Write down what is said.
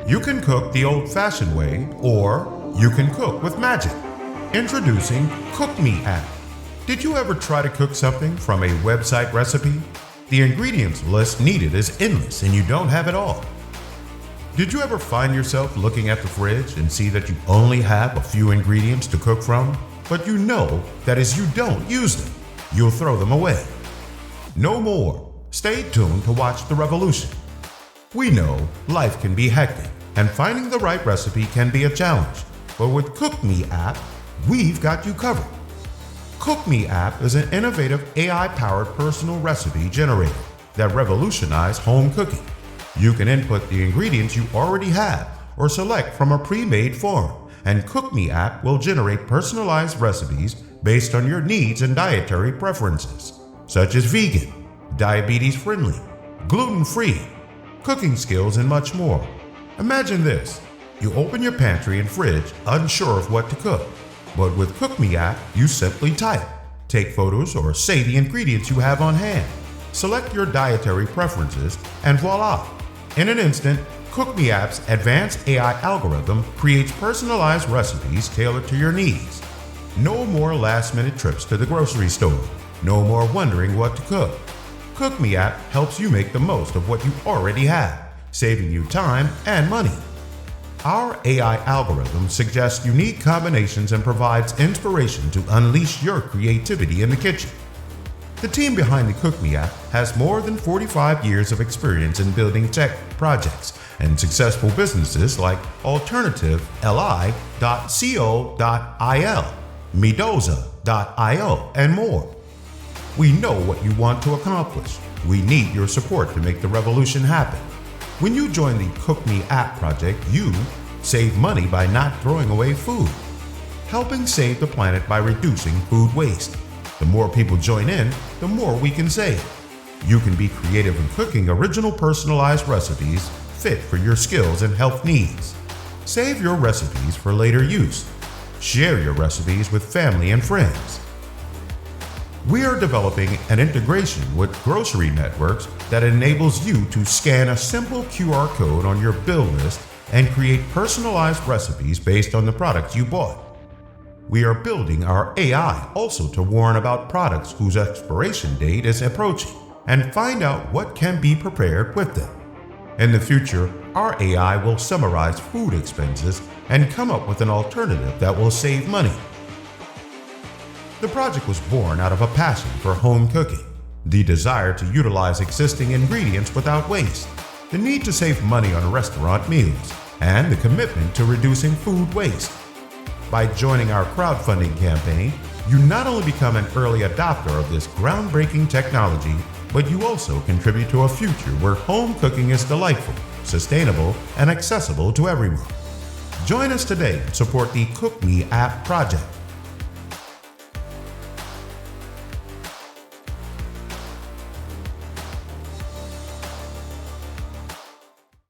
You can cook the old-fashioned way, or you can cook with magic. Introducing CookMe.App. Did you ever try to cook something from a website recipe? The ingredients list needed is endless and you don't have it all. Did you ever find yourself looking at the fridge and see that you only have a few ingredients to cook from, but you know that as you don't use them, you'll throw them away? No more. Stay tuned to watch the revolution. We know life can be hectic and finding the right recipe can be a challenge, but with CookMe.App, we've got you covered. CookMe.App is an innovative AI-powered personal recipe generator that revolutionizes home cooking. You can input the ingredients you already have or select from a pre-made form, and CookMe.App will generate personalized recipes based on your needs and dietary preferences, such as vegan, diabetes-friendly, gluten-free, cooking skills, and much more. Imagine this. You open your pantry and fridge unsure of what to cook, but with CookMe.App, you simply type, take photos, or say the ingredients you have on hand. Select your dietary preferences, and voila! In an instant, CookMe.App's advanced AI algorithm creates personalized recipes tailored to your needs. No more last-minute trips to the grocery store. No more wondering what to cook. CookMe.App helps you make the most of what you already have, saving you time and money. Our AI algorithm suggests unique combinations and provides inspiration to unleash your creativity in the kitchen. The team behind the CookMe.App has more than 45 years of experience in building tech projects and successful businesses like AlternativeLI.co.il, Medoza.io, and more. We know what you want to accomplish. We need your support to make the revolution happen. When you join the CookMe.App project, you save money by not throwing away food, helping save the planet by reducing food waste. The more people join in, the more we can save. You can be creative in cooking original personalized recipes fit for your skills and health needs. Save your recipes for later use. Share your recipes with family and friends. We are developing an integration with grocery networks that enables you to scan a simple QR code on your bill list and create personalized recipes based on the products you bought. We are building our AI also to warn about products whose expiration date is approaching and find out what can be prepared with them. In the future, our AI will summarize food expenses and come up with an alternative that will save money. The project was born out of a passion for home cooking, the desire to utilize existing ingredients without waste, the need to save money on restaurant meals, and the commitment to reducing food waste. By joining our crowdfunding campaign, you not only become an early adopter of this groundbreaking technology, but you also contribute to a future where home cooking is delightful, sustainable, and accessible to everyone. Join us today and support the CookMe.App project.